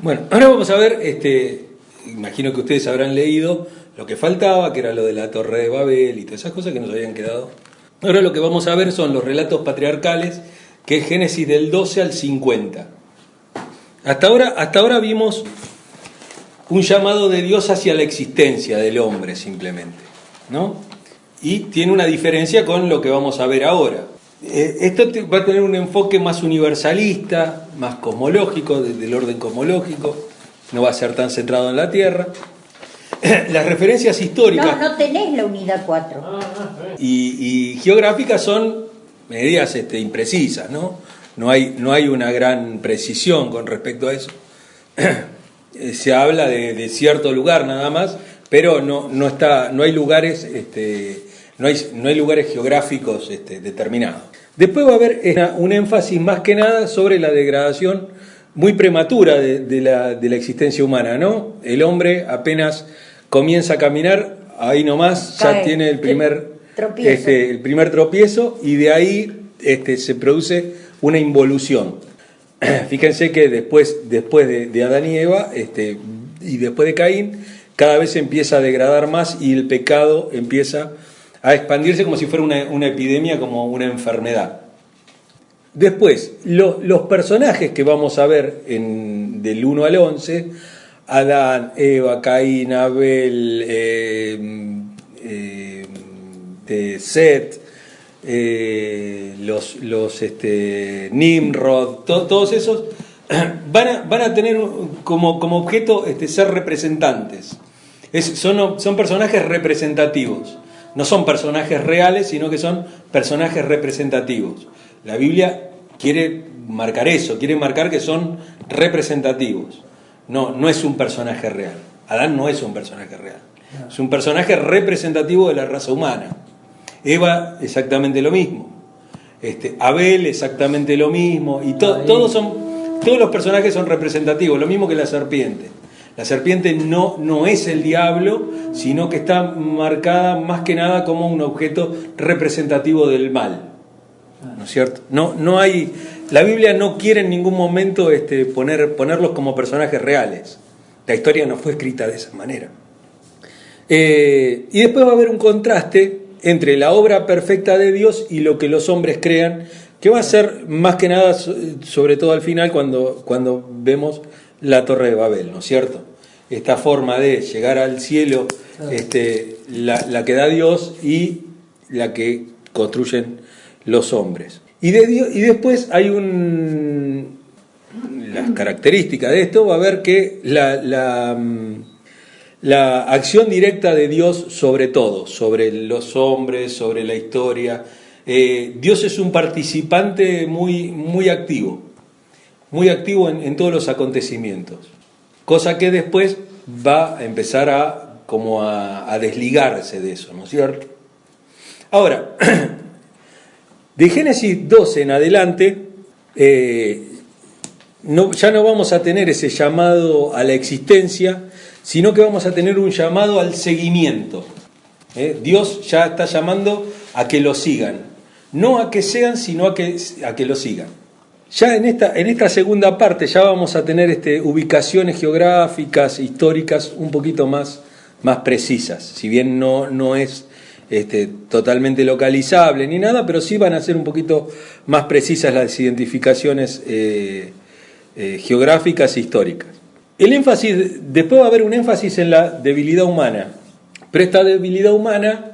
Bueno, ahora vamos a ver, imagino que ustedes habrán leído lo que faltaba, que era lo de la Torre de Babel y todas esas cosas que nos habían quedado. Ahora lo que vamos a ver son los relatos patriarcales, que es Génesis del 12 al 50. Hasta ahora vimos un llamado de Dios hacia la existencia del hombre simplemente, ¿no? Y tiene una diferencia con lo que vamos a ver ahora. Esto va a tener un enfoque más universalista, más cosmológico, del orden cosmológico, no va a ser tan centrado en la Tierra. Las referencias históricas... No tenés la unidad 4. Y geográficas son medidas imprecisas, ¿no? No hay una gran precisión con respecto a eso. Se habla de cierto lugar nada más, pero no hay lugares no hay lugares geográficos determinados. Después va a haber un énfasis más que nada sobre la degradación muy prematura de la existencia humana, ¿no? El hombre apenas comienza a caminar, ahí nomás ya tiene el primer tropiezo y de ahí se produce una involución. Fíjense que después de Adán y Eva y después de Caín, cada vez se empieza a degradar más y el pecado empieza a expandirse como si fuera una epidemia, como una enfermedad. Después, los personajes que vamos a ver del 1 al 11, Adán, Eva, Caín, Abel, Set, Nimrod, todos esos van a tener como objeto ser representantes. Son personajes representativos. No son personajes reales, sino que son personajes representativos. La Biblia quiere marcar eso, quiere marcar que son representativos. No es un personaje real. Adán no es un personaje real. Es un personaje representativo de la raza humana. Eva, exactamente lo mismo. Abel, exactamente lo mismo. Y todos los personajes son representativos, lo mismo que la serpiente. La serpiente no es el diablo, sino que está marcada más que nada como un objeto representativo del mal. ¿No es cierto? No hay, la Biblia no quiere en ningún momento ponerlos como personajes reales. La historia no fue escrita de esa manera. Y después va a haber un contraste entre la obra perfecta de Dios y lo que los hombres crean, que va a ser más que nada, sobre todo al final, cuando vemos la Torre de Babel, ¿no es cierto? Esta forma de llegar al cielo, la que da Dios y la que construyen los hombres. Y después hay las características de esto, va a ver que la acción directa de Dios sobre todo, sobre los hombres, sobre la historia. Dios es un participante muy activo en todos los acontecimientos, cosa que después va a empezar a desligarse de eso, ¿no es cierto? Ahora, de Génesis 12 en adelante, ya no vamos a tener ese llamado a la existencia, sino que vamos a tener un llamado al seguimiento. Dios ya está llamando a que lo sigan, no a que sean, sino a que lo sigan. Ya en esta segunda parte ya vamos a tener ubicaciones geográficas, históricas un poquito más precisas, si bien no es totalmente localizable ni nada, pero sí van a ser un poquito más precisas las identificaciones geográficas e históricas. Después va a haber un énfasis en la debilidad humana, pero esta debilidad humana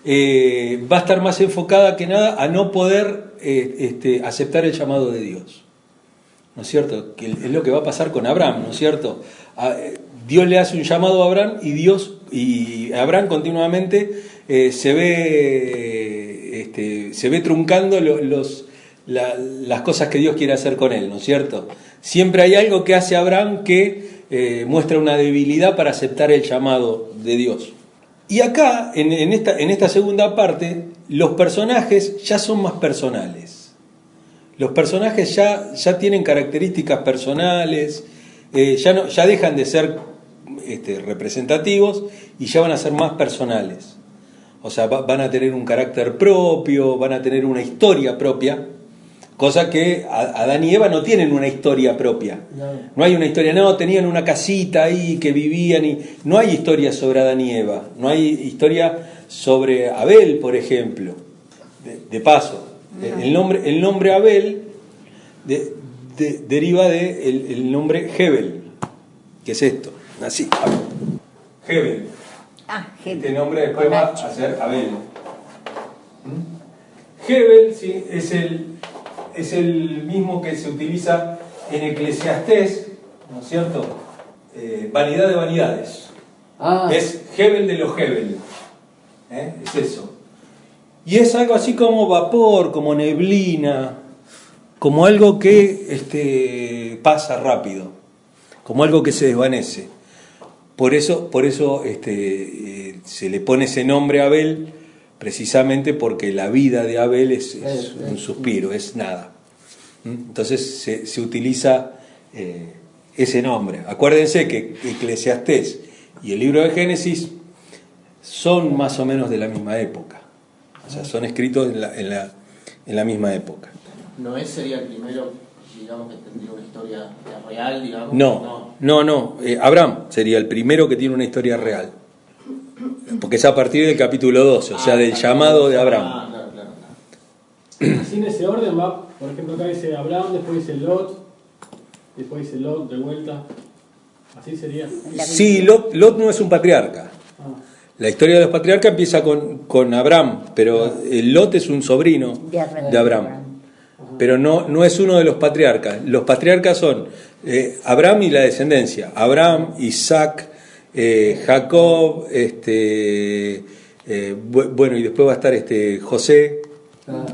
va a estar más enfocada que nada a no poder aceptar el llamado de Dios, ¿no es cierto? Que es lo que va a pasar con Abraham, ¿no es cierto? Dios le hace un llamado a Abraham y Abraham continuamente se ve truncando las cosas que Dios quiere hacer con él, ¿no es cierto? Siempre hay algo que hace Abraham que muestra una debilidad para aceptar el llamado de Dios. Y acá, en esta segunda parte, los personajes ya son más personales. Los personajes ya tienen características personales, ya dejan de ser representativos y ya van a ser más personales. O sea, van a tener un carácter propio, van a tener una historia propia, Cosa que Adán y Eva no tienen una historia propia. No hay una historia, no, tenían una casita ahí que vivían y no hay historia sobre Adán y Eva. No hay historia sobre Abel, por ejemplo. De paso, el nombre Abel deriva del nombre Hebel, que es esto, así, Hebel. Hebel. Este nombre después va a ser Abel. Hebel, sí, es el mismo que se utiliza en Eclesiastés, ¿no es cierto? Vanidad de vanidades. Es Hebel de los Hebel. Es eso. Y es algo así como vapor, como neblina, como algo que pasa rápido, como algo que se desvanece. Por eso se le pone ese nombre a Abel, precisamente porque la vida de Abel es un suspiro, es nada. Entonces se utiliza ese nombre. Acuérdense que Eclesiastés y el libro de Génesis son más o menos de la misma época. O sea, son escritos en la misma época. ¿Noé sería el primero, digamos, que tendría una historia real, digamos? No. Abraham sería el primero que tiene una historia real. Porque es a partir del capítulo 12, o sea, del llamado de Abraham. Claro. Así en ese orden va, por ejemplo, acá dice Abraham, después dice Lot, después dice Lot de vuelta. Así sería. Sí, Lot no es un patriarca. La historia de los patriarcas empieza con Abraham, pero Lot es un sobrino de Abraham. Pero no es uno de los patriarcas. Los patriarcas son Abraham y la descendencia. Abraham, Isaac, Jacob, bueno, y después va a estar José. No,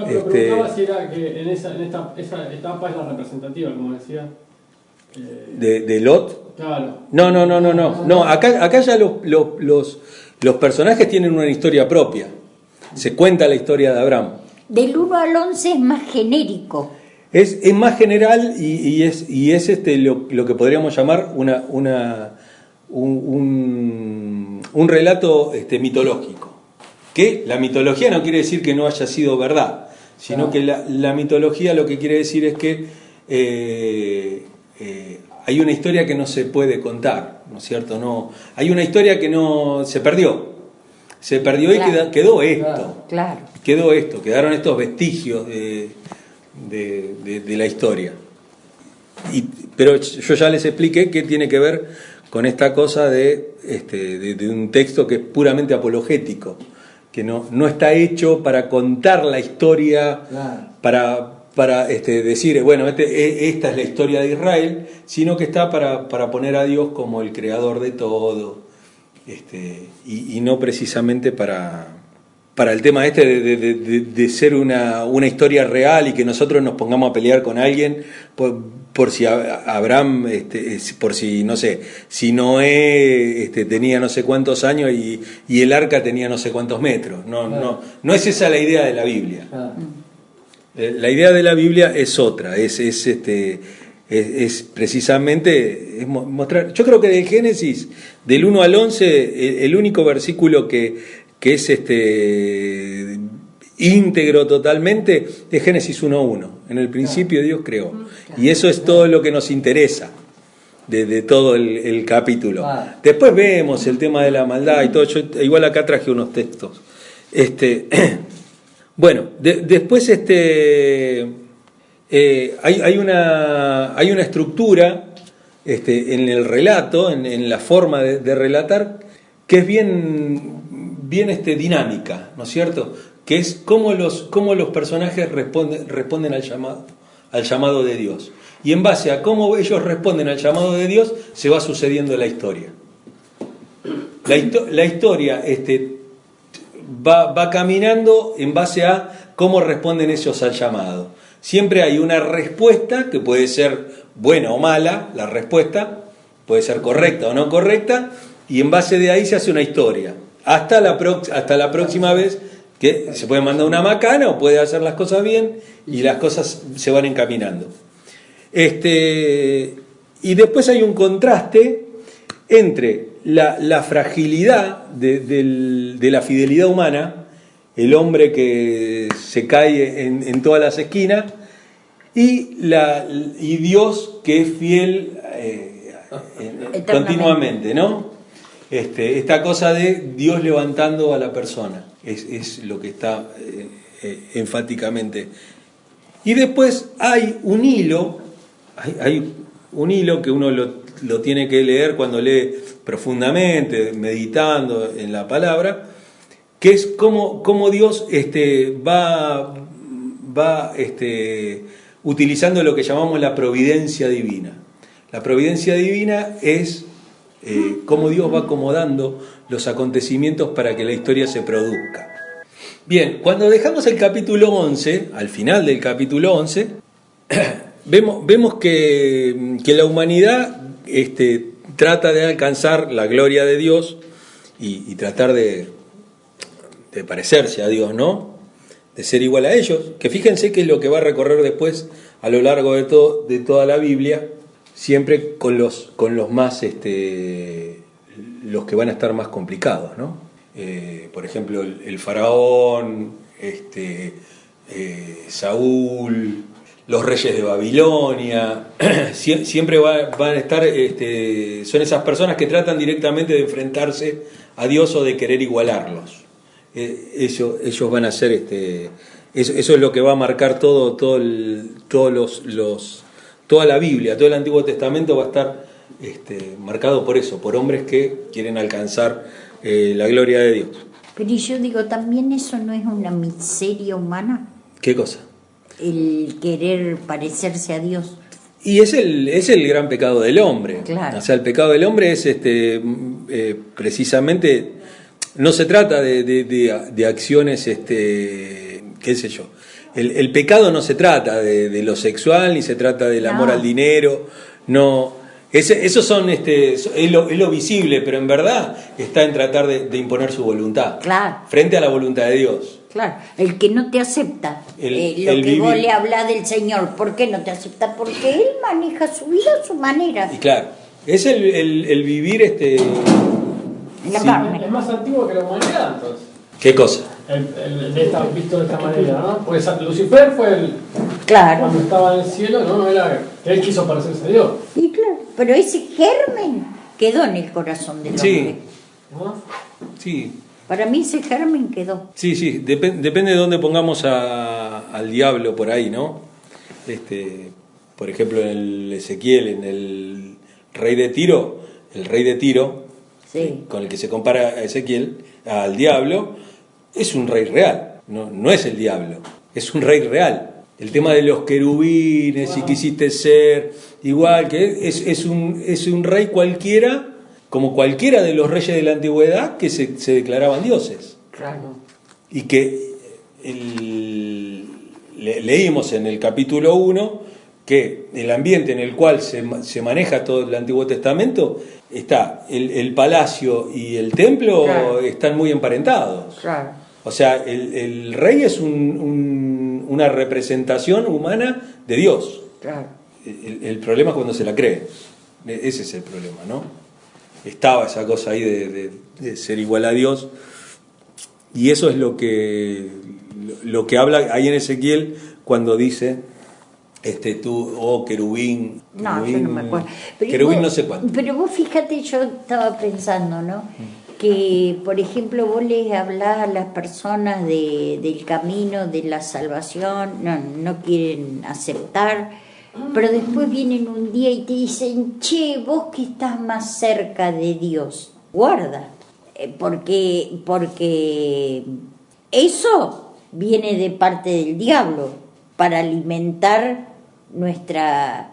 pero preguntaba si era que esa etapa es la representativa, como decía. ¿De Lot? Claro. No, acá ya los personajes tienen una historia propia. Se cuenta la historia de Abraham. Del 1 al 11 es más genérico. Es más general y es lo que podríamos llamar un relato mitológico. Que la mitología no quiere decir que no haya sido verdad, sino que la mitología lo que quiere decir es que hay una historia que no se puede contar, ¿no es cierto? No, hay una historia que no se perdió. Se perdió y quedó esto. Claro. Quedó esto, quedaron estos vestigios de la historia. Pero yo ya les expliqué qué tiene que ver con esta cosa de un texto que es puramente apologético, que no está hecho para contar la historia, para decir, bueno, esta es la historia de Israel, sino que está para poner a Dios como el creador de todo, y no precisamente para el tema de ser una historia real y que nosotros nos pongamos a pelear con alguien por si Abraham, por si, no sé, si Noé tenía no sé cuántos años y el arca tenía no sé cuántos metros. No es esa la idea de la Biblia. La idea de la Biblia es otra, es precisamente mostrar. Yo creo que de Génesis, del 1 al 11, el único versículo que es íntegro totalmente es Génesis 1:1. En el principio Dios creó. Y eso es todo lo que nos interesa de todo el capítulo. Después vemos el tema de la maldad y todo. Yo igual acá traje unos textos. Bueno, después hay una estructura en el relato, en la forma de relatar, que es bien dinámica, ¿no es cierto? Que es cómo los personajes responden al llamado de Dios. Y en base a cómo ellos responden al llamado de Dios, se va sucediendo la historia. La historia va caminando en base a cómo responden ellos al llamado. Siempre hay una respuesta que puede ser buena o mala, la respuesta puede ser correcta o no correcta, y en base de ahí se hace una historia. Hasta la próxima vez que se puede mandar una macana o puede hacer las cosas bien y las cosas se van encaminando. Y después hay un contraste entre la fragilidad de la fidelidad humana, el hombre que se cae en todas las esquinas, y Dios que es fiel continuamente, ¿no? Esta cosa de Dios levantando a la persona es lo que está enfáticamente. Y después hay un hilo que uno lo tiene que leer cuando lee profundamente, meditando en la palabra, que es cómo Dios va utilizando lo que llamamos la providencia divina. La providencia divina es cómo Dios va acomodando los acontecimientos para que la historia se produzca. Bien, cuando dejamos el capítulo 11, al final del capítulo 11, vemos que la humanidad trata de alcanzar la gloria de Dios y tratar de parecerse a Dios, ¿no? De ser igual a ellos, que fíjense que es lo que va a recorrer después a lo largo de toda la Biblia, siempre con los más los que van a estar más complicados, ¿no? Por ejemplo, el faraón, Saúl, los reyes de Babilonia, siempre van a estar, son esas personas que tratan directamente de enfrentarse a Dios o de querer igualarlos. Ellos van a ser, eso es lo que va a marcar toda la Biblia, todo el Antiguo Testamento va a estar marcado por eso, por hombres que quieren alcanzar la gloria de Dios. Pero yo digo, también eso no es una miseria humana, ¿Qué cosa? el querer parecerse a Dios. Y es el gran pecado del hombre. Claro. O sea, el pecado del hombre es precisamente, no se trata de acciones, qué sé yo. El pecado no se trata de lo sexual, ni se trata del amor al dinero, no. Esos son, es lo visible, pero en verdad está en tratar de imponer su voluntad. Claro. Frente a la voluntad de Dios. Claro, el que no te acepta El lo que vos vivir. le hablás del Señor, ¿por qué no te acepta? Porque Él maneja su vida a su manera. Y claro, es el vivir En la sí. carne. Es más antiguo que la humanidad, entonces. ¿Qué cosa? Visto de esta manera, ¿no? Porque Lucifer fue Claro. cuando estaba en el cielo, ¿no? Él quiso parecerse a Dios. Y claro, pero ese germen quedó en el corazón del Sí. hombre. ¿No? Sí. Para mí ese germen quedó. Sí, depende de dónde pongamos al diablo por ahí, ¿no? Por ejemplo, en el Ezequiel, en el rey de Tiro, Sí. con el que se compara a Ezequiel, al diablo, es un rey real, no es el diablo, es un rey real. El tema de los querubines, si quisiste ser igual, que es un rey cualquiera, como cualquiera de los reyes de la antigüedad que se declaraban dioses. Claro. Y que leímos en el capítulo 1 que el ambiente en el cual se maneja todo el Antiguo Testamento, está el palacio y el templo, claro, están muy emparentados. Claro. O sea, el rey es una representación humana de Dios. Claro. El problema es cuando se la cree. Ese es el problema, ¿no? Estaba esa cosa ahí de ser igual a Dios, y eso es lo que habla ahí en Ezequiel cuando dice tú, querubín. No, yo no me acuerdo. Pero Querubín vos, no sé cuánto. Pero vos fíjate, yo estaba pensando, ¿no? Que, por ejemplo, vos les hablás a las personas del camino, de la salvación, no quieren aceptar, pero después vienen un día y te dicen, che, vos que estás más cerca de Dios, guarda, porque eso viene de parte del diablo para alimentar nuestra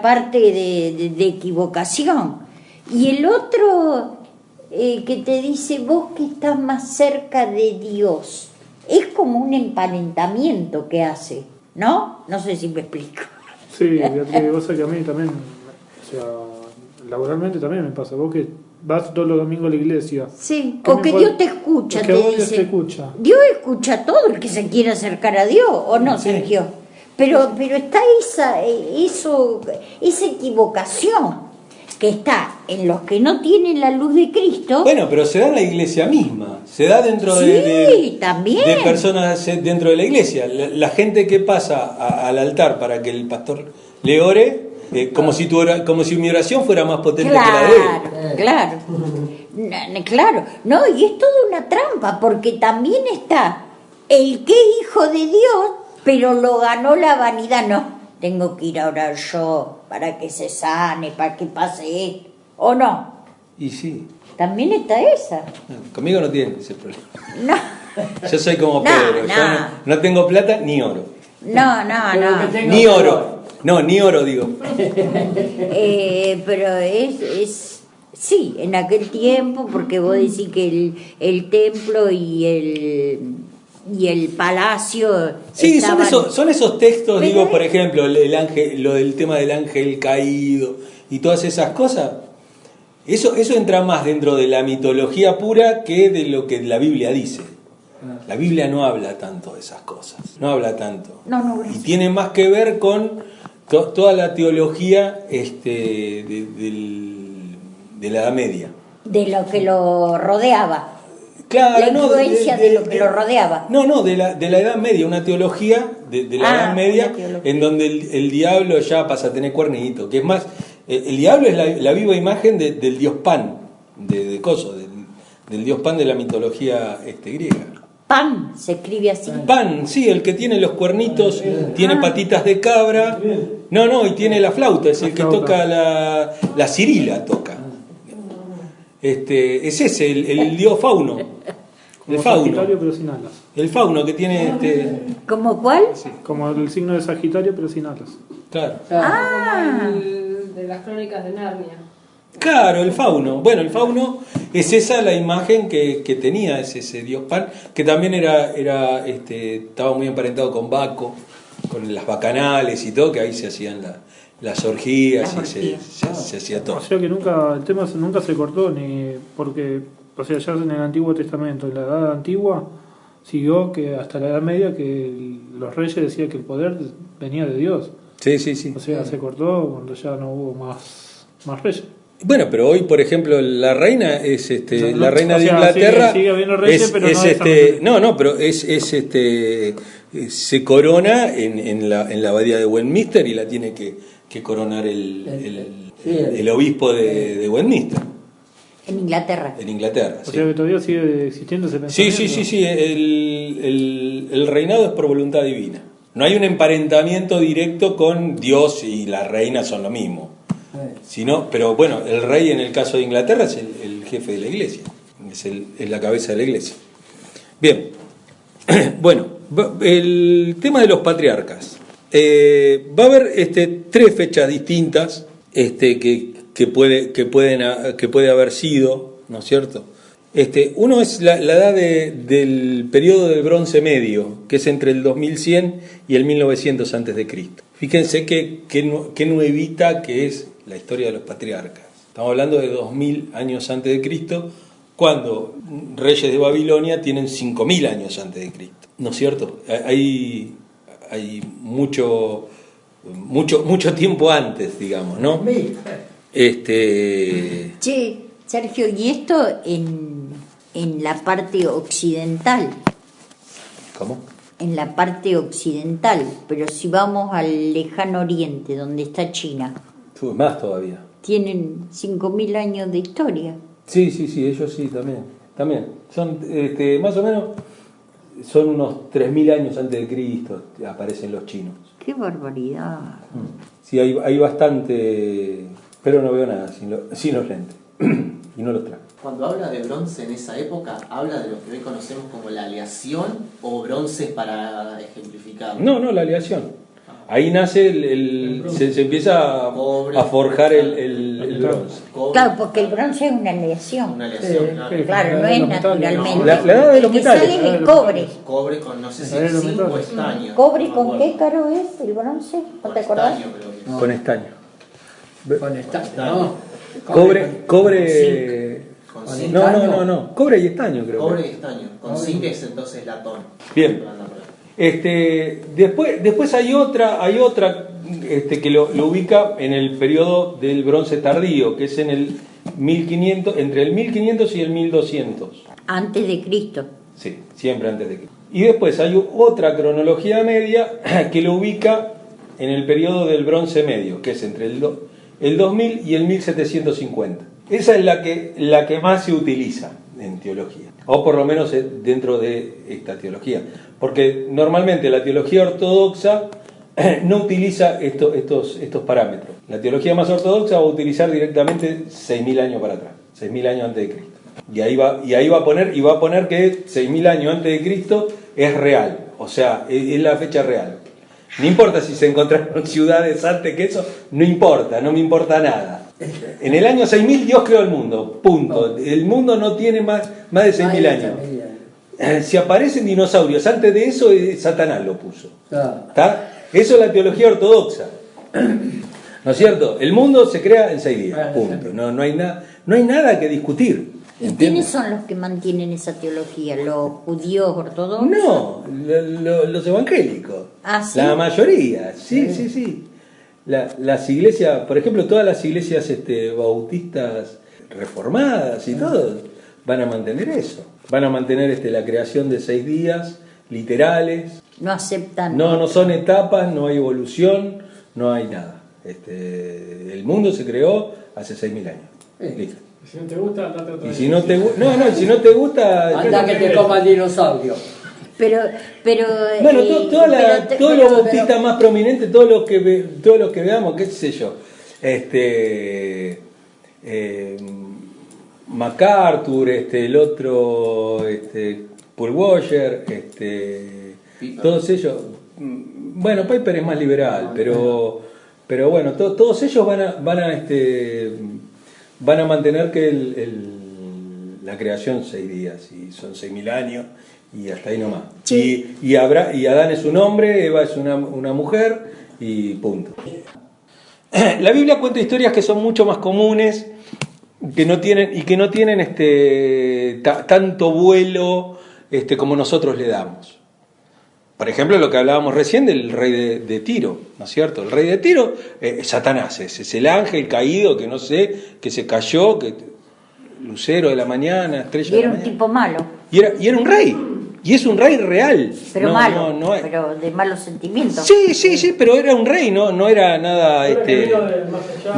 parte de equivocación. Y el otro que te dice, vos que estás más cerca de Dios, es como un emparentamiento que hace, ¿no? No sé si me explico. Sí, Beatriz, vos sabés que a mí también, o sea, laboralmente también me pasa. Vos que vas todos los domingos a la iglesia. Sí, ¿qué o me que puede- Dios te escucha, es que te vos Dios dice. te escucha. Dios escucha a todo el que se quiera acercar a Dios, ¿o no, Sí. Sergio? Pero está esa equivocación. que está en los que no tienen la luz de Cristo. Bueno, pero se da en la iglesia misma, se da dentro Sí, también. de personas dentro de la iglesia. La gente que pasa al altar para que el pastor le ore, como si mi oración fuera más potente que la de él. Claro. Claro, no, y es toda una trampa, porque también está el que es hijo de Dios, pero lo ganó la vanidad. No, tengo que ir a orar yo para que se sane, para que pase esto, ¿o no? Y sí, También está esa. conmigo no tiene ese problema. No, Yo soy como No, Pedro, no. yo no tengo plata ni oro. no. Ni oro. No, ni oro digo. Pero es sí, en aquel tiempo, porque vos decís que el templo y el palacio Sí, estaban... son esos textos, Pero digo, por ejemplo, el ángel, lo del tema del ángel caído y todas esas cosas. Eso entra más dentro de la mitología pura que de lo que la Biblia dice. La Biblia no habla tanto de esas cosas, no habla tanto. No, Y tiene más que ver con toda la teología de la Edad Media. de lo que lo rodeaba. Claro, La influencia de lo que lo rodeaba. No, de la Edad Media, una teología de la Edad Media, una teología. en donde el diablo ya pasa a tener cuernito, que es más, el diablo es la viva imagen del dios Pan, del dios Pan de la mitología griega. Pan se escribe así. Pan, sí, el que tiene los cuernitos, tiene patitas de cabra, y tiene la flauta, es el que toca la cirila, toca. Es ese, el dios fauno. Como El fauno. Sagitario pero sin alas. El fauno que tiene ¿Cómo cuál? Como el signo de Sagitario pero sin alas. claro. Como el de las crónicas de Narnia. Claro, el fauno. Bueno, el fauno es esa la imagen que tenía, es ese dios Pan, que también estaba muy emparentado con Baco, con las bacanales y todo, que ahí se hacían las orgías y se hacía todo. O sea que el tema nunca se cortó, ni porque, o sea, ya en el Antiguo Testamento, en la Edad Antigua, siguió que hasta la Edad Media que los reyes decían que el poder venía de Dios. Sí. O sea, se cortó cuando ya no hubo más reyes. Bueno, pero hoy, por ejemplo, la reina es No, la reina o de sea, Inglaterra. sigue habiendo reyes, pero no de esa manera. pero se corona en la abadía de Westminster y la tiene que coronar el obispo de Westminster, En Inglaterra. en Inglaterra. O Sí. sea que todavía sigue existiendo ese pensamiento. Sí. El reinado es por voluntad divina. No hay un emparentamiento directo con Dios y la reina son lo mismo. Pero bueno, el rey en el caso de Inglaterra es el jefe de la iglesia, es la cabeza de la iglesia. Bien, bueno, el tema de los patriarcas. Va a haber 3 fechas distintas que puede haber sido, ¿no es cierto? Uno es la edad del periodo del Bronce Medio, que es entre el 2100 y el 1900 antes de Cristo. Fíjense qué nuevita que es la historia de los patriarcas. Estamos hablando de 2000 años antes de Cristo, cuando reyes de Babilonia tienen 5000 años antes de Cristo. ¿No es cierto? Hay mucho tiempo antes, digamos, ¿no? Che, Sergio, y esto en la parte occidental. ¿Cómo? En la parte occidental, pero si vamos al lejano oriente, donde está China, Más todavía. tienen 5000 años de historia. Sí, ellos sí, también. Son, más o menos, son unos 3000 años antes de Cristo, aparecen los chinos. ¡Qué barbaridad! Sí, hay bastante, pero no veo nada sin los lentes. Y no los traje. Cuando habla de bronce en esa época, ¿habla de lo que hoy conocemos como la aleación o bronces para ejemplificar? No, la aleación. Ahí nace se empieza a forjar el bronce. Cobre, Claro, porque el bronce es una aleación. una aleación, claro. Claro, no es naturalmente. La edad de los El que metales. sale es el cobre. Cobre con, no sé si Los zinc o metales. estaño. ¿Cobre no me con acuerdo. qué caro es el bronce? ¿No Con te acordás? estaño, creo que es. Con estaño. Con esta, ¿no? Cobre. Con zinc. No. Cobre y estaño, creo. Cobre y estaño. Con zinc es entonces latón. Bien. Después hay otra que lo ubica en el periodo del bronce tardío, que es en el 1500, entre el 1500 y el 1200. Antes de Cristo. Sí, siempre antes de Cristo. Y después hay otra cronología media que lo ubica en el periodo del bronce medio, que es entre el 2000 y el 1750. Esa es la que más se utiliza en teología, o por lo menos dentro de esta teología, porque normalmente la teología ortodoxa no utiliza estos parámetros. La teología más ortodoxa va a utilizar directamente 6.000 años para atrás, 6.000 años antes de Cristo. Y ahí va a poner que 6.000 años antes de Cristo es real, o sea, es la fecha real. No importa si se encontraron ciudades antes que eso, no importa, no me importa nada. En el año 6000 Dios creó el mundo, punto. El mundo no tiene más de 6000 años. Si aparecen dinosaurios antes de eso, Satanás lo puso. ¿Está? Eso es la teología ortodoxa. ¿No es cierto? El mundo se crea en 6 días, punto. No hay nada que discutir. ¿Y quiénes son los que mantienen esa teología? ¿Los judíos ortodoxos? No, los evangélicos. ¿Ah, sí? La mayoría, sí. Las iglesias, por ejemplo, todas las iglesias bautistas reformadas y todo, van a mantener eso. Van a mantener la creación de 6 días, literales. No aceptan. No son etapas, no hay evolución, no hay nada. El mundo se creó hace 6.000 años. Listo. Si no te gusta, date otra Y vez. si no te gusta, Anda que te coma el dinosaurio. Pero bueno, todos los bautistas más prominentes, todos los que veamos, qué sé yo, MacArthur, el otro, Paul Washer, todos ellos, bueno, Piper es más liberal, pero bueno, todos ellos van a mantener que la creación 6 días, y son 6.000 años, y hasta ahí nomás. Sí. Y Adán es un hombre, Eva es una mujer, y punto. La Biblia cuenta historias que son mucho más comunes, que no tienen tanto vuelo como nosotros le damos. Por ejemplo, lo que hablábamos recién del rey de Tiro, ¿no es cierto? El rey de Tiro, Satanás, es el ángel caído que no sé, que se cayó, lucero de la mañana, estrella Y era de la un mañana. tipo malo. Y era un rey, y es un rey real. Pero No, malo, no es- pero de malos sentimientos. Sí, pero era un rey, no era nada. Ahora que vino del más allá,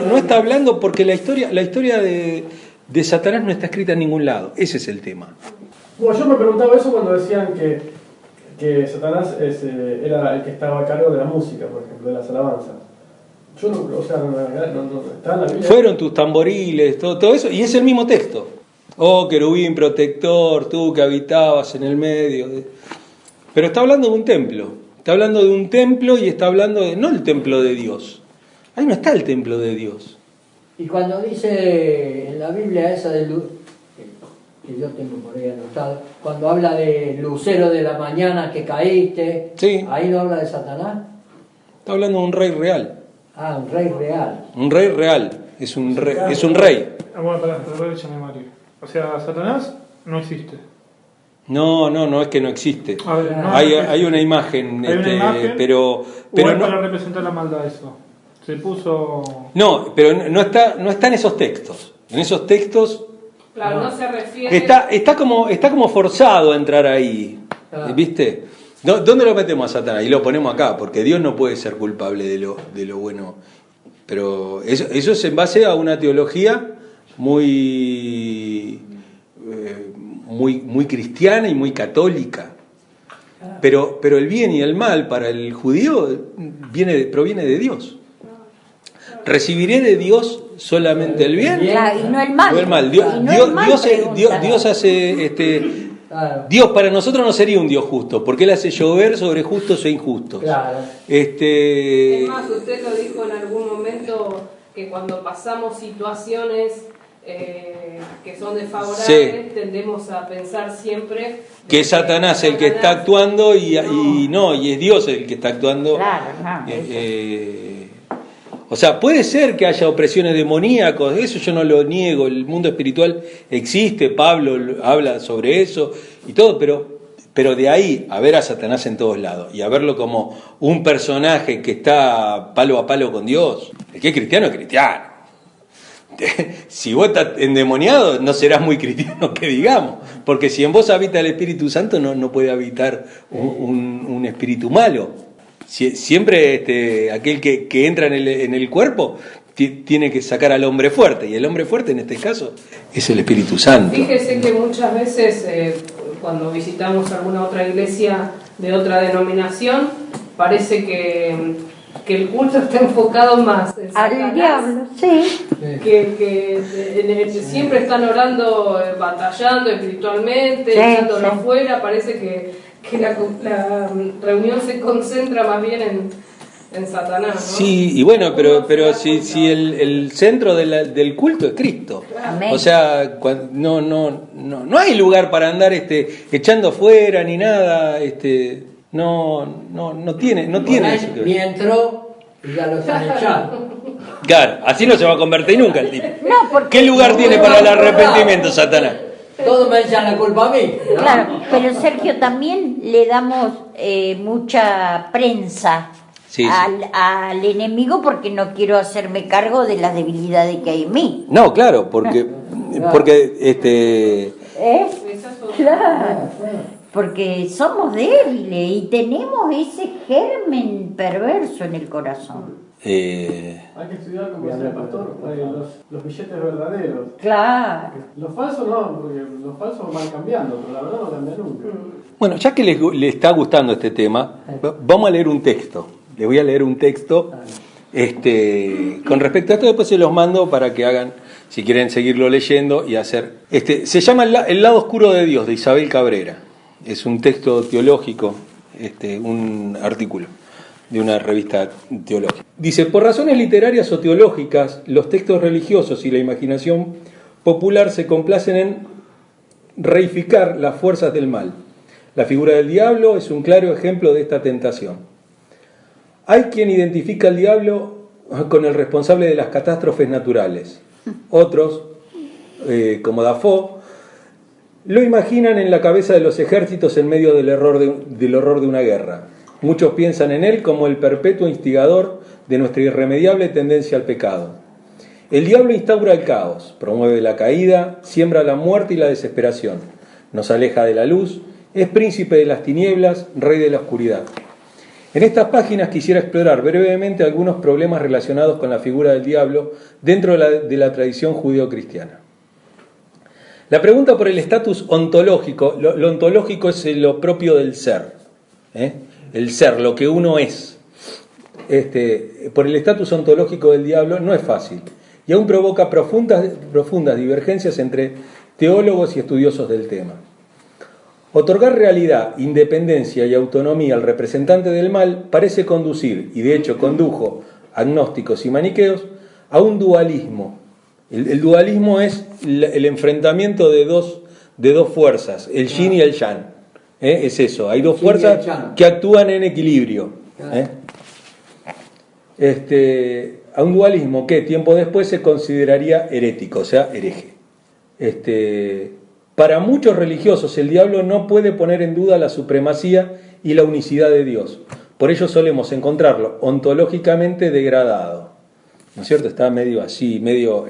No está hablando porque la historia de Satanás no está escrita en ningún lado. Ese es el tema. Bueno, yo me preguntaba eso cuando decían que Satanás era el que estaba a cargo de la música, por ejemplo, de las alabanzas. Yo no, o sea, no está en la Biblia. Fueron tus tamboriles, todo eso, y es el mismo texto. Oh, querubín protector, tú que habitabas en el medio. Pero está hablando de un templo. Está hablando de un templo y está hablando no el templo de Dios. Ahí no está el templo de Dios. Y cuando dice en la Biblia esa de luz, que yo tengo por ahí anotado, cuando habla de lucero de la mañana que caíste, Sí. ahí no habla de Satanás. Está hablando de un rey real. Ah, un rey real. Un rey real. Es un rey. Bueno, para Mario. O sea, Satanás no existe. No es que no existe. A ver, no, Hay una imagen, hay una imagen, pero o es no, para representar la maldad eso. Se puso... no, pero no está en esos textos. En esos textos Claro, no se refiere. está como forzado a entrar ahí, ¿viste? ¿Dónde lo metemos a Satanás? Y lo ponemos acá, porque Dios no puede ser culpable de lo bueno. Pero eso es en base a una teología muy cristiana y muy católica. Pero el bien y el mal para el judío proviene de Dios. Recibiré de Dios solamente el bien. Claro, y no el mal. No el mal. Y no el mal, Dios hace Claro. Dios para nosotros no sería un Dios justo, porque Él hace llover sobre justos e injustos. Claro. Es más, usted lo dijo en algún momento que cuando pasamos situaciones que son desfavorables, Sí. tendemos a pensar siempre que es Satanás el que está actuando y es Dios el que está actuando. Claro, O sea, puede ser que haya opresiones demoníacas, eso yo no lo niego, el mundo espiritual existe, Pablo habla sobre eso y todo, pero Pero de ahí a ver a Satanás en todos lados y a verlo como un personaje que está palo a palo con Dios, el que es cristiano es cristiano. Si vos estás endemoniado, no serás muy cristiano, que digamos, porque si en vos habita el Espíritu Santo, no puede habitar un espíritu malo. Siempre aquel que entra en el cuerpo tiene que sacar al hombre fuerte, y el hombre fuerte en este caso es el Espíritu Santo. Fíjese que muchas veces cuando visitamos alguna otra iglesia de otra denominación, parece que el culto está enfocado más en al diablo, sí. Que siempre están orando, batallando espiritualmente, Sí, echándolo sí. fuera. Parece que la reunión se concentra más bien en Satanás, ¿no? Sí, y bueno, pero si el centro del culto es Cristo. Amén. O sea, no hay lugar para andar echando fuera ni nada, no tiene eso que ver. Ni entró y ya los han echado. Claro, así no se va a convertir nunca el tipo. No, porque ¿Qué lugar tiene para el arrepentimiento, Satanás? Todos me echan la culpa a mí, ¿no? Claro, pero Sergio, también le damos mucha prensa Sí, sí. al enemigo porque no quiero hacerme cargo de las debilidades que hay en mí. No, claro, porque ¿Eh? Claro, porque somos débiles y tenemos ese germen perverso en el corazón. Hay que estudiar, como decía el pastor, los billetes verdaderos. Claro. Los falsos no, porque los falsos van cambiando, pero la verdad no cambia nunca. Bueno, ya que les está gustando este tema, vamos a leer un texto. Les voy a leer un texto con respecto a esto, después se los mando para que hagan, si quieren seguirlo leyendo y hacer. Se llama El lado oscuro de Dios, de Isabel Cabrera. Es un texto teológico, un artículo de una revista teológica. Dice: por razones literarias o teológicas, los textos religiosos y la imaginación popular se complacen en reificar las fuerzas del mal. La figura del diablo es un claro ejemplo de esta tentación. Hay quien identifica al diablo con el responsable de las catástrofes naturales. Otros, como Dafoe, lo imaginan en la cabeza de los ejércitos en medio del horror de una guerra. Muchos piensan en él como el perpetuo instigador de nuestra irremediable tendencia al pecado. El diablo instaura el caos, promueve la caída, siembra la muerte y la desesperación, nos aleja de la luz, es príncipe de las tinieblas, rey de la oscuridad. En estas páginas quisiera explorar brevemente algunos problemas relacionados con la figura del diablo dentro de la tradición judeo-cristiana. La pregunta por el estatus ontológico, lo ontológico es lo propio del ser, el ser, lo que uno es. Por el estatus ontológico del diablo no es fácil y aún provoca profundas divergencias entre teólogos y estudiosos del tema. Otorgar realidad, independencia y autonomía al representante del mal parece conducir, y de hecho condujo, agnósticos y maniqueos, a un dualismo. El dualismo es el enfrentamiento de dos fuerzas, el yin y el yang. Es eso, hay dos fuerzas que actúan en equilibrio. A un dualismo que tiempo después se consideraría herético, o sea, hereje. Para muchos religiosos el diablo no puede poner en duda la supremacía y la unicidad de Dios. Por ello solemos encontrarlo ontológicamente degradado. ¿No es cierto? Está medio así, medio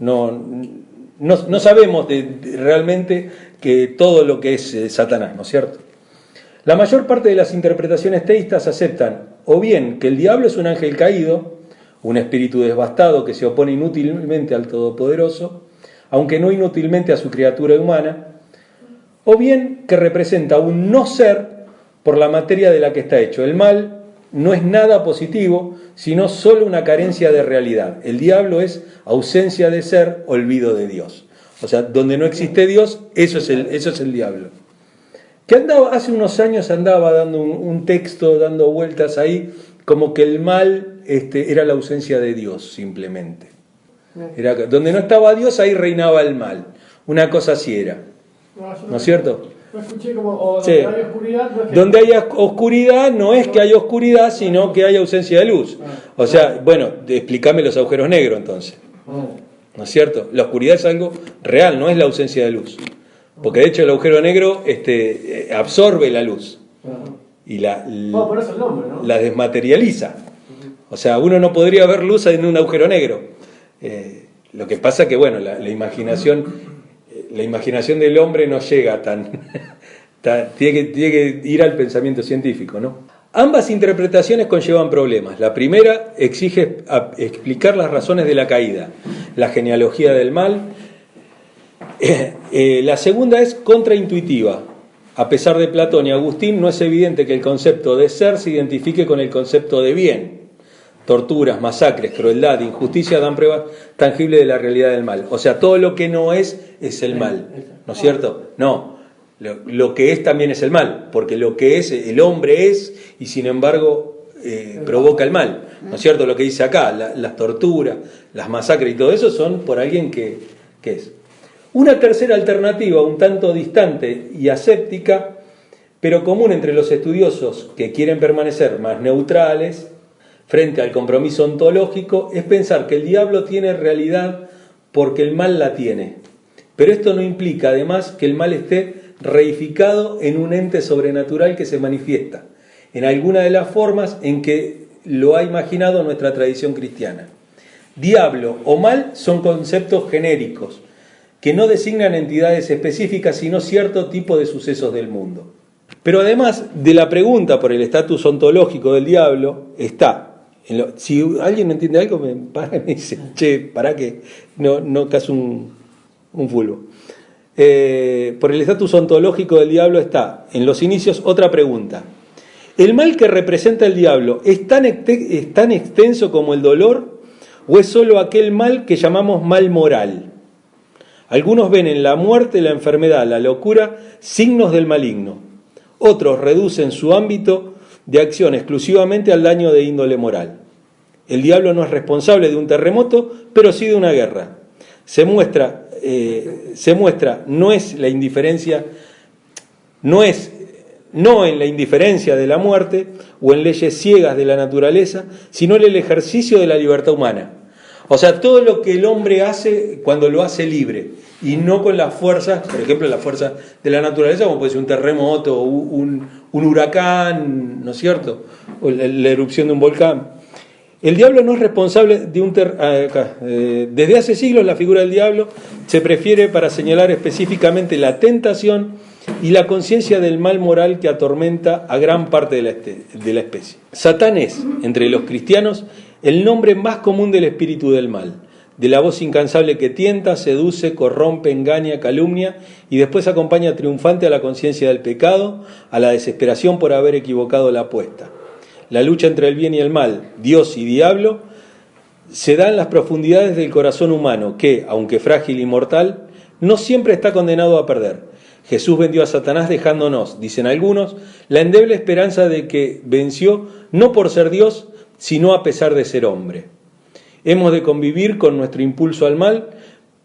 no sabemos realmente que todo lo que es Satanás, ¿no es cierto? La mayor parte de las interpretaciones teístas aceptan o bien que el diablo es un ángel caído, un espíritu devastado que se opone inútilmente al Todopoderoso, aunque no inútilmente a su criatura humana, o bien que representa un no ser por la materia de la que está hecho. El mal no es nada positivo, sino solo una carencia de realidad. El diablo es ausencia de ser, olvido de Dios. O sea, donde no existe Dios, eso es el diablo. Que hace unos años andaba dando un texto, dando vueltas ahí, como que el mal era la ausencia de Dios, simplemente. Donde no estaba Dios, ahí reinaba el mal. Una cosa así era. ¿No es cierto? Lo escuché como, Sí. donde hay oscuridad, no es que... Donde haya oscuridad no es que haya oscuridad, sino que hay ausencia de luz. O sea, bueno, explícame los agujeros negros entonces. ¿No es cierto? La oscuridad es algo real, no es la ausencia de luz. Porque de hecho el agujero negro absorbe la luz y por eso el nombre, ¿no? la desmaterializa. O sea, uno no podría ver luz en un agujero negro. Lo que pasa que, bueno, la imaginación del hombre no llega tiene que ir al pensamiento científico, ¿no? Ambas interpretaciones conllevan problemas. La primera exige explicar las razones de la caída, la genealogía del mal. La segunda es contraintuitiva. A pesar de Platón y Agustín, no es evidente que el concepto de ser se identifique con el concepto de bien. Torturas, masacres, crueldad, injusticia dan pruebas tangibles de la realidad del mal. O sea, todo lo que no es el mal, ¿no es cierto? No, lo que es también es el mal, porque lo que es, el hombre es, y sin embargo provoca el mal, ¿no es cierto? Lo que dice acá, las torturas, las masacres y todo eso son por alguien que es. Una tercera alternativa, un tanto distante y aséptica, pero común entre los estudiosos que quieren permanecer más neutrales frente al compromiso ontológico, es pensar que el diablo tiene realidad porque el mal la tiene. Pero esto no implica, además, que el mal esté reificado en un ente sobrenatural que se manifiesta en alguna de las formas en que lo ha imaginado nuestra tradición cristiana. Diablo o mal son conceptos genéricos que no designan entidades específicas, sino cierto tipo de sucesos del mundo. Pero además de la pregunta por el estatus ontológico del diablo, está, si alguien no entiende algo, me dice, che, ¿para qué? No caso un fulbo. Por el estatus ontológico del diablo está, en los inicios, otra pregunta. ¿El mal que representa el diablo es tan extenso como el dolor o es solo aquel mal que llamamos mal moral? Algunos ven en la muerte, la enfermedad, la locura, signos del maligno. Otros reducen su ámbito de acción exclusivamente al daño de índole moral. El diablo no es responsable de un terremoto, pero sí de una guerra. Se muestra no en la indiferencia de la muerte o en leyes ciegas de la naturaleza, sino en el ejercicio de la libertad humana. O sea, todo lo que el hombre hace cuando lo hace libre y no con las fuerzas, por ejemplo, las fuerzas de la naturaleza, como puede ser un terremoto, un huracán, ¿no es cierto? O la erupción de un volcán. El diablo no es responsable de desde hace siglos la figura del diablo se prefiere para señalar específicamente la tentación y la conciencia del mal moral que atormenta a gran parte de la especie. Satán es, entre los cristianos, el nombre más común del espíritu del mal, de la voz incansable que tienta, seduce, corrompe, engaña, calumnia y después acompaña triunfante a la conciencia del pecado, a la desesperación por haber equivocado la apuesta. La lucha entre el bien y el mal, Dios y diablo, se da en las profundidades del corazón humano que, aunque frágil y mortal, no siempre está condenado a perder. Jesús vendió a Satanás dejándonos, dicen algunos, la endeble esperanza de que venció no por ser Dios, sino a pesar de ser hombre. Hemos de convivir con nuestro impulso al mal,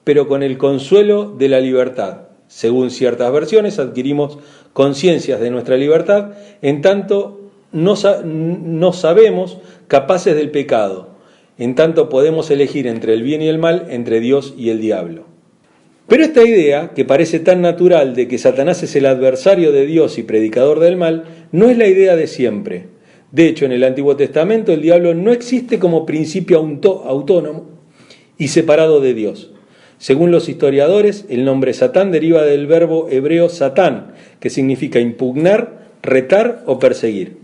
pero con el consuelo de la libertad. Según ciertas versiones, adquirimos conciencias de nuestra libertad, en tanto no sabemos capaces del pecado, en tanto podemos elegir entre el bien y el mal, entre Dios y el diablo. Pero esta idea, que parece tan natural de que Satanás es el adversario de Dios y predicador del mal, no es la idea de siempre. De hecho, en el Antiguo Testamento el diablo no existe como principio autónomo y separado de Dios. Según los historiadores, el nombre Satán deriva del verbo hebreo satán, que significa impugnar, retar o perseguir.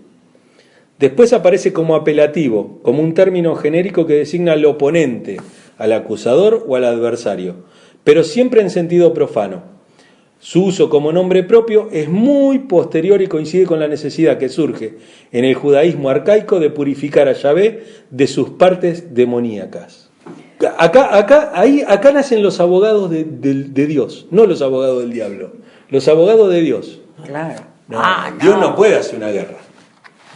Después aparece como apelativo, como un término genérico que designa al oponente, al acusador o al adversario, pero siempre en sentido profano. Su uso como nombre propio es muy posterior y coincide con la necesidad que surge en el judaísmo arcaico de purificar a Yahvé de sus partes demoníacas. Acá nacen los abogados de Dios, no los abogados del diablo, los abogados de Dios. Claro. No, Dios no puede hacer una guerra.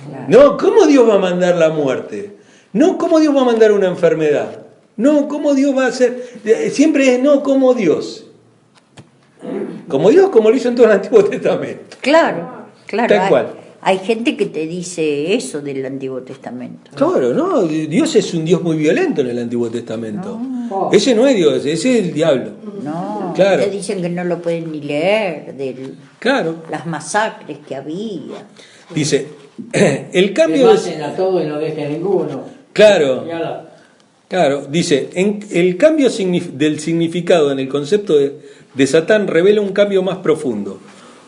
Claro. No, ¿cómo Dios va a mandar la muerte? No, ¿cómo Dios va a mandar una enfermedad? No, ¿cómo Dios va a hacer? Siempre es no, como Dios. Como Dios, como lo hizo en todo el Antiguo Testamento. Claro. Tal cual. Hay gente que te dice eso del Antiguo Testamento. Claro, no, Dios es un Dios muy violento en el Antiguo Testamento. No. Ese no es Dios, ese es el diablo. No. Claro. Te dicen que no lo pueden ni leer, de Claro. las masacres que había. Dice, el Que cambio de... maten a todos y no dejen a ninguno. Claro. Y ala. Claro, dice, el cambio del significado en el concepto de Satán revela un cambio más profundo,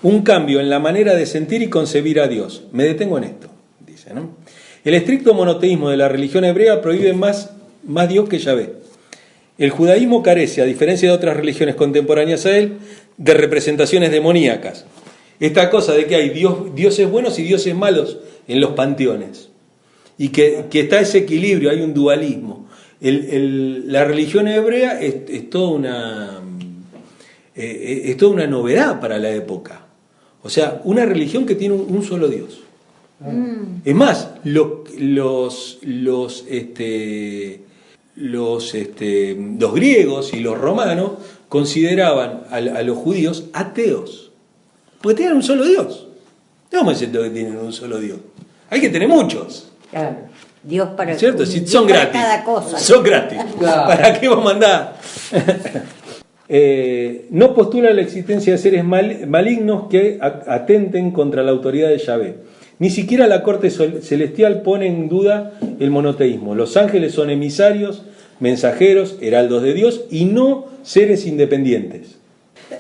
un cambio en la manera de sentir y concebir a Dios. Me detengo en esto, dice, ¿no? El estricto monoteísmo de la religión hebrea prohíbe más Dios que Yahvé. El judaísmo carece, a diferencia de otras religiones contemporáneas a él, de representaciones demoníacas. Esta cosa de que hay dioses buenos y dioses malos en los panteones. Y que está ese equilibrio, hay un dualismo. La religión hebrea es toda una novedad para la época. O sea, una religión que tiene un solo Dios. Es más, los griegos y los romanos consideraban a los judíos ateos, porque tenían un solo Dios. No vamos a decir que tienen un solo Dios, hay que tener muchos. Claro. Dios para, ¿Cierto? Si Dios son para gratis. cada cosa. Son gratis. Claro. ¿Para qué vamos a andar? No postula la existencia de seres malignos que atenten contra la autoridad de Yahvé. Ni siquiera la corte celestial pone en duda el monoteísmo. Los ángeles son emisarios, mensajeros, heraldos de Dios y no seres independientes.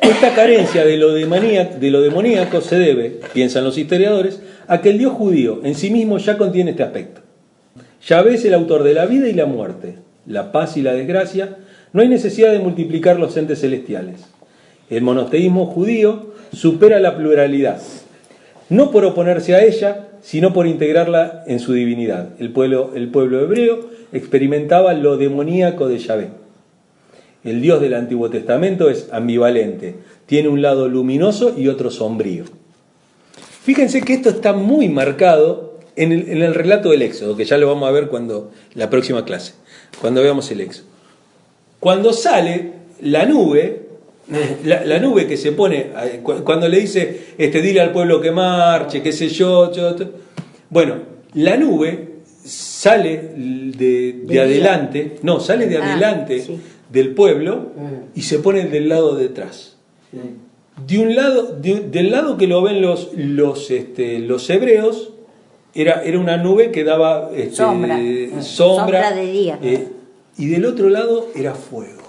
Esta carencia de lo demoníaco se debe, piensan los historiadores, a que el Dios judío en sí mismo ya contiene este aspecto. Yahvé es el autor de la vida y la muerte, la paz y la desgracia. No hay necesidad de multiplicar los entes celestiales. El monoteísmo judío supera la pluralidad, no por oponerse a ella, sino por integrarla en su divinidad. El pueblo hebreo experimentaba lo demoníaco de Yahvé. El Dios del Antiguo Testamento es ambivalente, tiene un lado luminoso y otro sombrío. Fíjense que esto está muy marcado en el relato del Éxodo, que ya lo vamos a ver la próxima clase, cuando veamos el Éxodo. Cuando sale la nube, la nube que se pone, cuando le dice, dile al pueblo que marche, qué sé yo, bueno, la nube sale de adelante, sale de adelante sí. del pueblo y se pone del lado de atrás. Sí. Del lado que lo ven los hebreos, era una nube que daba sombra de día. Y del otro lado era fuego,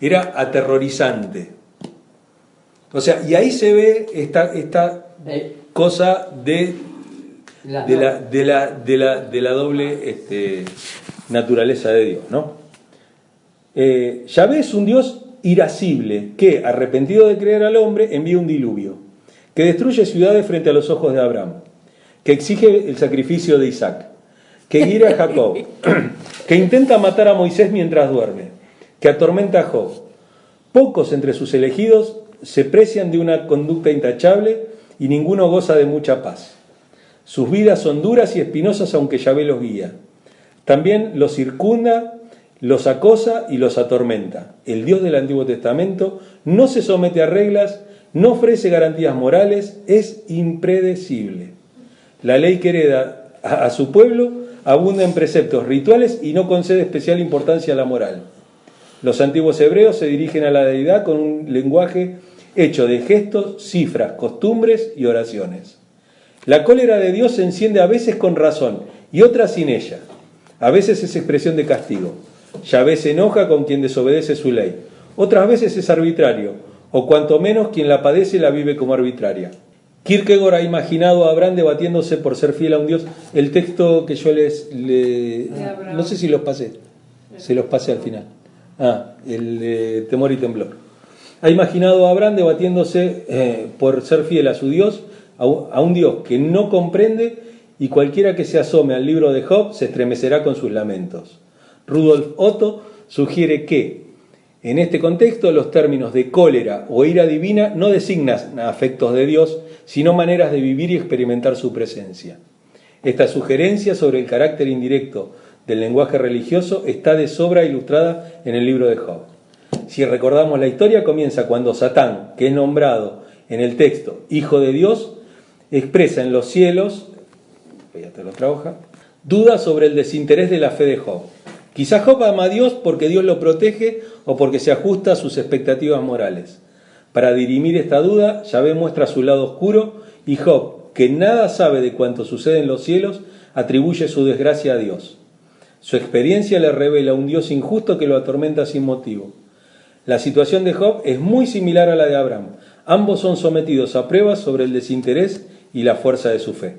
era aterrorizante. O sea, y ahí se ve esta cosa de la doble naturaleza de Dios, ¿no? Yahvé es un Dios irascible que, arrepentido de creer al hombre, envía un diluvio que destruye ciudades frente a los ojos de Abraham, que exige el sacrificio de Isaac, que hiere a Jacob, que intenta matar a Moisés mientras duerme, que atormenta a Job. Pocos entre sus elegidos se precian de una conducta intachable y ninguno goza de mucha paz. Sus vidas son duras y espinosas aunque Yahvé los guía. También los circunda, los acosa y los atormenta. El Dios del Antiguo Testamento no se somete a reglas, no ofrece garantías morales, es impredecible. La ley que hereda a su pueblo abunda en preceptos rituales y no concede especial importancia a la moral. Los antiguos hebreos se dirigen a la deidad con un lenguaje hecho de gestos, cifras, costumbres y oraciones. La cólera de Dios se enciende a veces con razón y otras sin ella. A veces es expresión de castigo. Yahvé se enoja con quien desobedece su ley. Otras veces es arbitrario, o cuanto menos quien la padece la vive como arbitraria. Kierkegaard ha imaginado a Abraham debatiéndose por ser fiel a un Dios. El texto que yo no sé si los pasé, se los pasé al final. El de Temor y Temblor. Ha imaginado a Abraham debatiéndose por ser fiel a su Dios, a un Dios que no comprende, y cualquiera que se asome al libro de Job se estremecerá con sus lamentos. Rudolf Otto sugiere que, en este contexto, los términos de cólera o ira divina no designan afectos de Dios, sino maneras de vivir y experimentar su presencia. Esta sugerencia sobre el carácter indirecto del lenguaje religioso está de sobra ilustrada en el libro de Job. Si recordamos la historia, comienza cuando Satán, que es nombrado en el texto Hijo de Dios, expresa en los cielos, dudas sobre el desinterés de la fe de Job, Quizás Job ama a Dios porque Dios lo protege o porque se ajusta a sus expectativas morales. Para dirimir esta duda, Yahvé muestra su lado oscuro y Job, que nada sabe de cuanto sucede en los cielos, atribuye su desgracia a Dios. Su experiencia le revela un Dios injusto que lo atormenta sin motivo. La situación de Job es muy similar a la de Abraham. Ambos son sometidos a pruebas sobre el desinterés y la fuerza de su fe.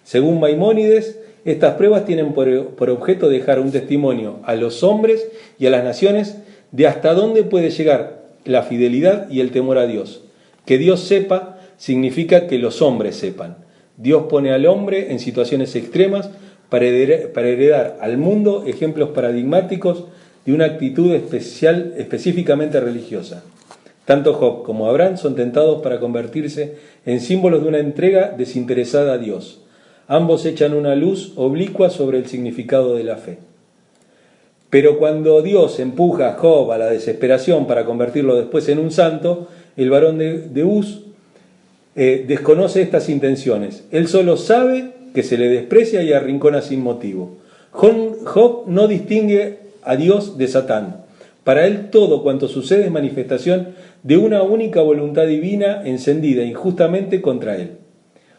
Según Maimónides, estas pruebas tienen por objeto dejar un testimonio a los hombres y a las naciones de hasta dónde puede llegar la fidelidad y el temor a Dios. Que Dios sepa significa que los hombres sepan. Dios pone al hombre en situaciones extremas para heredar al mundo ejemplos paradigmáticos de una actitud específicamente religiosa. Tanto Job como Abraham son tentados para convertirse en símbolos de una entrega desinteresada a Dios. Ambos echan una luz oblicua sobre el significado de la fe. Pero cuando Dios empuja a Job a la desesperación para convertirlo después en un santo, el varón de Uz desconoce estas intenciones. Él solo sabe que se le desprecia y arrincona sin motivo. Job no distingue a Dios de Satán. Para él todo cuanto sucede es manifestación de una única voluntad divina encendida injustamente contra él.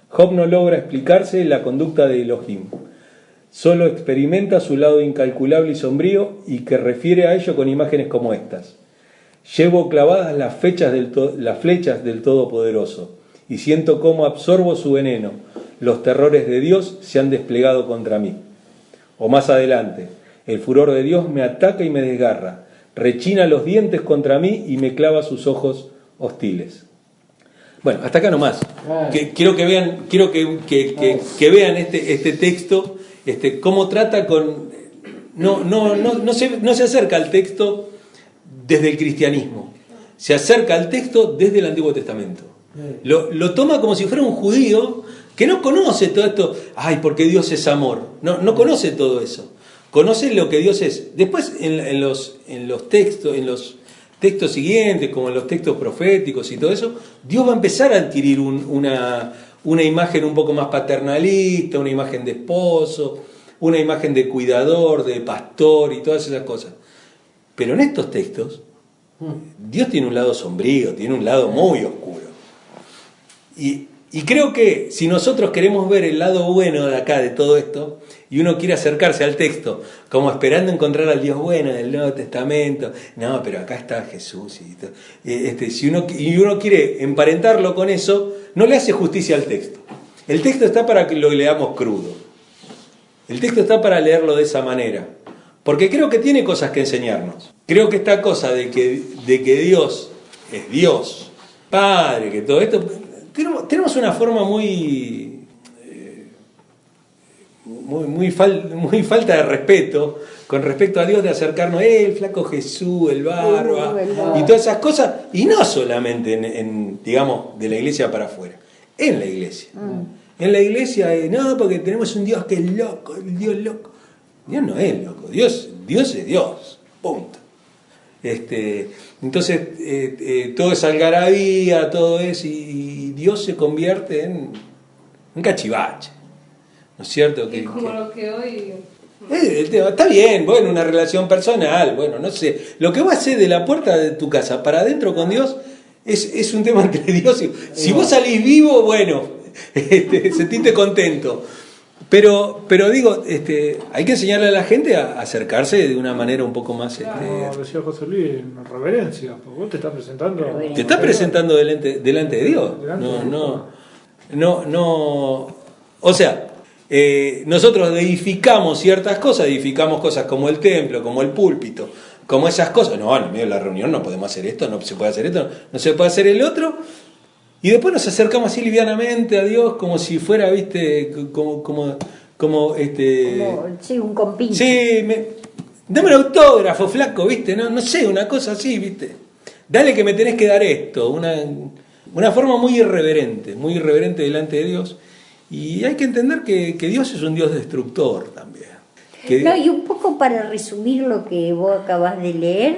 Job no logra explicarse la conducta de Elohim. Solo experimenta su lado incalculable y sombrío y que refiere a ello con imágenes como estas. Llevo clavadas las flechas del Todopoderoso y siento cómo absorbo su veneno. Los terrores de Dios se han desplegado contra mí. O más adelante, el furor de Dios me ataca y me desgarra. Rechina los dientes contra mí y me clava sus ojos hostiles. Bueno, hasta acá nomás. Quiero que vean, que vean este texto, cómo trata con. No se acerca al texto desde el cristianismo, se acerca al texto desde el Antiguo Testamento. Lo toma como si fuera un judío que no conoce todo esto. Ay, porque Dios es amor. No conoce todo eso. Conoce lo que Dios es. Después en los textos siguientes, como en los textos proféticos y todo eso, Dios va a empezar a adquirir una imagen un poco más paternalista, una imagen de esposo, una imagen de cuidador, de pastor y todas esas cosas. Pero en estos textos, Dios tiene un lado sombrío, tiene un lado muy oscuro. Y creo que si nosotros queremos ver el lado bueno de acá, de todo esto, y uno quiere acercarse al texto como esperando encontrar al Dios bueno del Nuevo Testamento, no, pero acá está Jesús, y uno quiere emparentarlo con eso, no le hace justicia al texto. El texto está para que lo leamos crudo. El texto está para leerlo de esa manera, porque creo que tiene cosas que enseñarnos. Creo que esta cosa de que Dios es Dios, Padre, que todo esto, tenemos una forma muy falta de respeto con respecto a Dios, de acercarnos el flaco Jesús, el barba y todas esas cosas, y no solamente digamos de la iglesia para afuera, en la iglesia. En la iglesia no, porque tenemos un Dios que es loco, el Dios loco. Dios no es loco, Dios es Dios, punto. Entonces todo es algarabía, todo es, y Dios se convierte en un cachivache. ¿No es cierto? Es como lo que hoy. Está bien, bueno, una relación personal, bueno, no sé. Lo que va a hacer de la puerta de tu casa para adentro con Dios es un tema entre Dios y. Si vos salís vivo, bueno, sentite contento. Pero digo, hay que enseñarle a la gente a acercarse de una manera un poco más. Como decía José Luis, en reverencia, porque vos te estás presentando. Te estás presentando delante de Dios. No. O sea. Nosotros edificamos ciertas cosas, edificamos cosas como el templo, como el púlpito, como esas cosas. No, en medio de la reunión no podemos hacer esto, no se puede hacer esto, no se puede hacer el otro. Y después nos acercamos así livianamente a Dios, como si fuera, viste, como sí, un compinche. Sí, dame un autógrafo, flaco, viste, no sé, una cosa así, viste. Dale que me tenés que dar esto, una forma muy irreverente delante de Dios. Y hay que entender que Dios es un Dios destructor también. Y un poco para resumir lo que vos acabas de leer,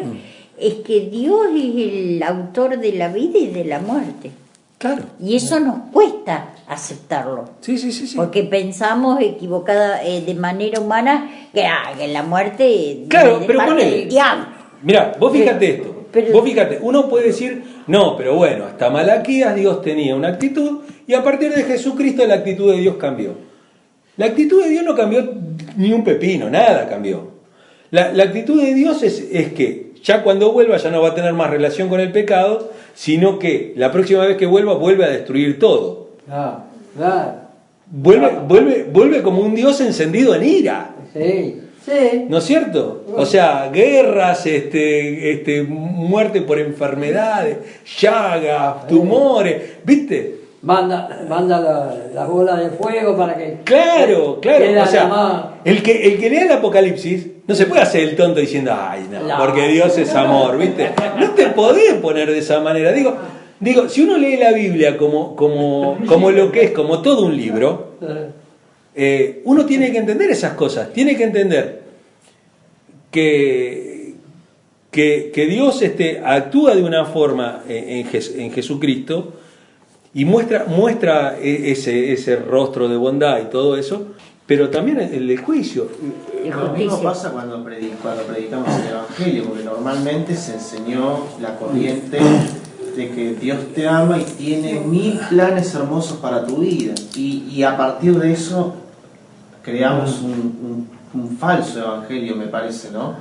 es que Dios es el autor de la vida y de la muerte. Claro. Y eso nos cuesta aceptarlo. Sí. Porque pensamos equivocada de manera humana que la muerte Claro, de pero parte ponele. del diablo. Mirá, vos fíjate esto. Pero- Vos fíjate, uno puede decir, no, pero bueno, hasta Malaquías Dios tenía una actitud y a partir de Jesucristo la actitud de Dios cambió. La actitud de Dios no cambió ni un pepino, nada cambió. La actitud de Dios es que ya cuando vuelva ya no va a tener más relación con el pecado, sino que la próxima vez que vuelve a destruir todo. Claro. Vuelve como un Dios encendido en ira. Sí. ¿No es cierto? O sea, guerras, muerte por enfermedades, llagas, tumores, ¿viste? Manda la bola de fuego para que... Claro. queda O sea, más- el que lea el Apocalipsis no se puede hacer el tonto diciendo, ay, no, No. porque Dios es amor, ¿viste? No te podés poner de esa manera. Digo, si uno lee la Biblia como lo que es, como todo un libro, uno tiene que entender esas cosas, tiene que entender que Dios actúa de una forma en Jesucristo y muestra ese rostro de bondad y todo eso, pero también el del juicio. Lo mismo pasa cuando predicamos el Evangelio, porque normalmente se enseñó la corriente de que Dios te ama y tiene 1000 planes hermosos para tu vida, y a partir de eso creamos un falso evangelio, me parece, ¿no?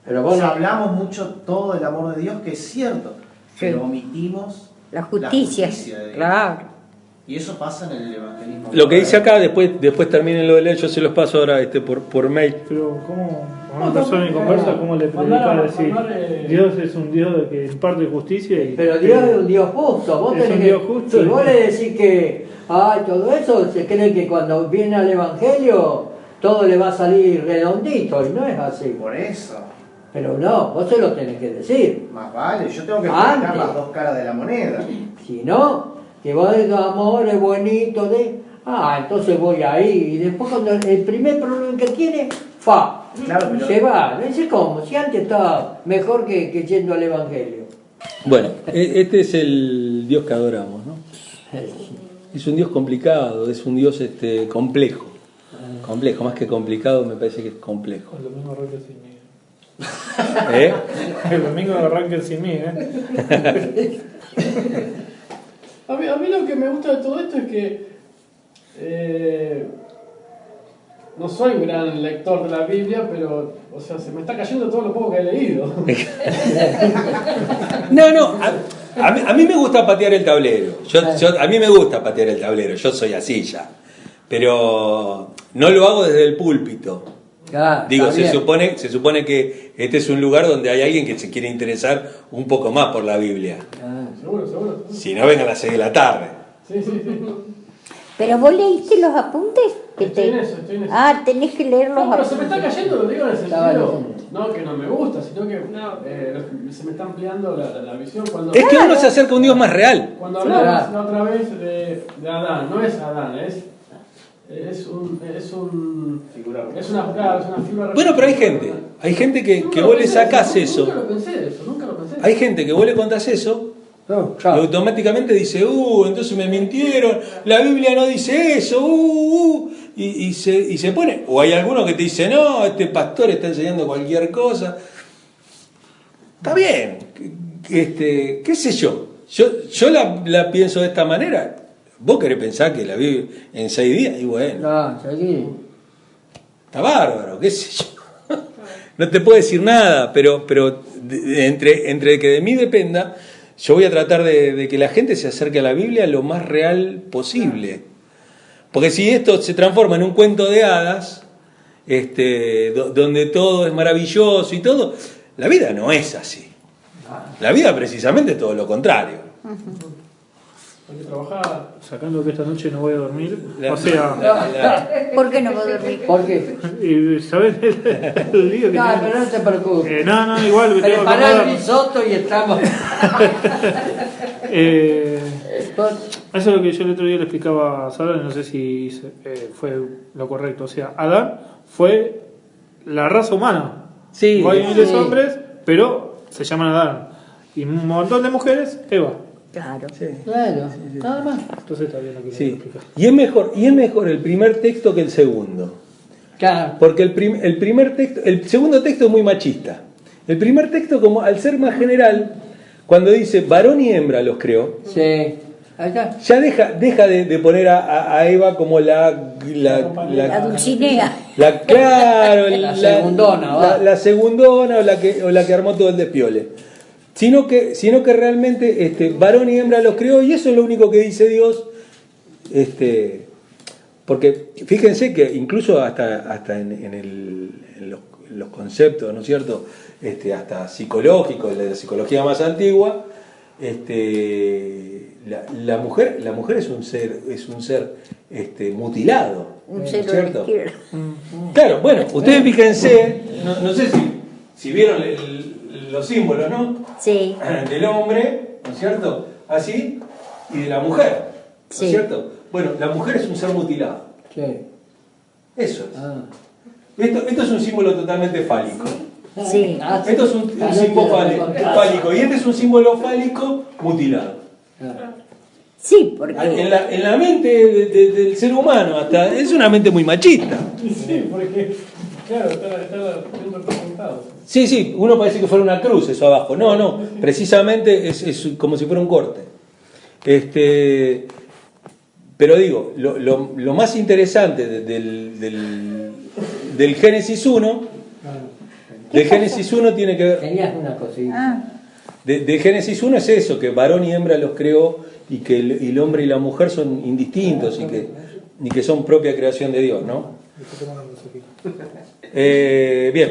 Pero O vos sea, hablamos mucho todo del amor de Dios, que es cierto, pero omitimos La justicia, de Dios. claro. Y eso pasa en el evangelismo. Lo que dice acá, después terminen lo de leer, yo se los paso ahora por mail. Pero ¿cómo a una persona inconversa cómo le predica a decir Dios es un Dios que imparte justicia? Pero Dios es un Dios justo. Vos Es tenés un que, Dios justo. Si vos le decís que todo eso, se cree que cuando viene al Evangelio todo le va a salir redondito, y no es así. Por eso, Pero no, vos se lo tenés que decir. más vale, yo tengo que Antes. explicar las dos caras de la moneda. Si no, que vos digas amor, es bonito, entonces voy ahí. Y después cuando el primer problema que tiene, Claro, pero- se va. No sé cómo, si antes estaba mejor que yendo al Evangelio. Bueno, este es el Dios que adoramos, ¿no? Es un Dios complicado, es un Dios complejo. Complejo, más que complicado, me parece que es complejo. El domingo arranca sin mí. ¿Eh? El domingo arranca sin mí, A mí lo que me gusta de todo esto es que no soy un gran lector de la Biblia, pero, o sea, se me está cayendo todo lo poco que he leído. No, a mí me gusta patear el tablero. A mí me gusta patear el tablero, yo soy así ya. Pero no lo hago desde el púlpito. Digo, se supone que este es un lugar donde hay alguien que se quiere interesar un poco más por la Biblia. Seguro. Si no, vengan a las 6 de la tarde. Sí. ¿Pero vos leíste los apuntes? Estoy en eso. Tenés que leer los No, pero se me apuntes. está cayendo, lo digo en el Estaba sentido, leyendo. no que no me gusta, sino que se me está ampliando la visión cuando... Es que uno se acerca a un Dios más real. Cuando hablamos la otra vez de Adán, no es Adán, es una figura. Bueno, pero hay gente que vos le sacás eso. Nunca lo pensé eso. Hay gente que vos le contás eso y automáticamente dice, entonces me mintieron, la Biblia no dice eso, y se pone. O hay alguno que te dice, no, este pastor está enseñando cualquier cosa. Está bien, qué sé yo. Yo la pienso de esta manera. Vos querés pensar que la Biblia en 6 días, y bueno, está bárbaro, qué sé yo. No te puedo decir nada, pero entre que de mí dependa, yo voy a tratar de que la gente se acerque a la Biblia lo más real posible. Porque si esto se transforma en un cuento de hadas, donde todo es maravilloso y todo, la vida no es así. La vida precisamente es todo lo contrario. Hay que trabajar. Sacando que esta noche no voy a dormir. La- O sea, ¿Por qué no puedo dormir? ¿Por qué? ¿sabes el lío que No, tiene? pero no te preocupes. No, igual que tengo que Prepará el acordar. risotto y estamos. Eso es lo que yo el otro día le explicaba a Sara, no sé si fue lo correcto. O sea, Adán fue la raza humana. Sí, Hay miles de sí. hombres, pero se llaman Adán. Y un montón de mujeres, Eva. Claro. Sí. Claro, nada más. Entonces está bien lo que Sí. explicar. Y es mejor el primer texto que el segundo. Claro. Porque el primer texto, el segundo texto es muy machista. El primer texto, como al ser más general, cuando dice varón y hembra los creó, Sí. Ahí está. ya deja de poner a Eva como la Dulcinea. claro, La segundona, va. la segundona o la que armó todo el despiole. Sino que realmente varón y hembra los creó, y eso es lo único que dice Dios. Porque fíjense que incluso hasta en los conceptos, ¿no es cierto? Hasta psicológicos, de la psicología más antigua, la mujer es un ser mutilado, Un ¿no es cero cierto? de izquierda. Claro, bueno, ustedes fíjense, no sé si vieron los símbolos, ¿no? Sí. Del hombre, ¿no es cierto? Así, y de la mujer, ¿no Sí. es cierto? Bueno, la mujer es un ser mutilado. Sí. Eso es. Ah. Esto es un símbolo totalmente fálico. Sí. Ah, Esto es un símbolo fálico. Y este es un símbolo fálico mutilado. Ah. Sí, porque En la mente del ser humano, es una mente muy machista. Sí, porque, claro, está bien representado. Sí, uno parece que fuera una cruz eso abajo. No, precisamente es como si fuera un corte. Pero digo, lo más interesante del Génesis 1, del Génesis 1 tiene que ver... Tenías una cosita. De Génesis 1 es eso, que varón y hembra los creó y que el hombre y la mujer son indistintos y que son propia creación de Dios, ¿no? Bien.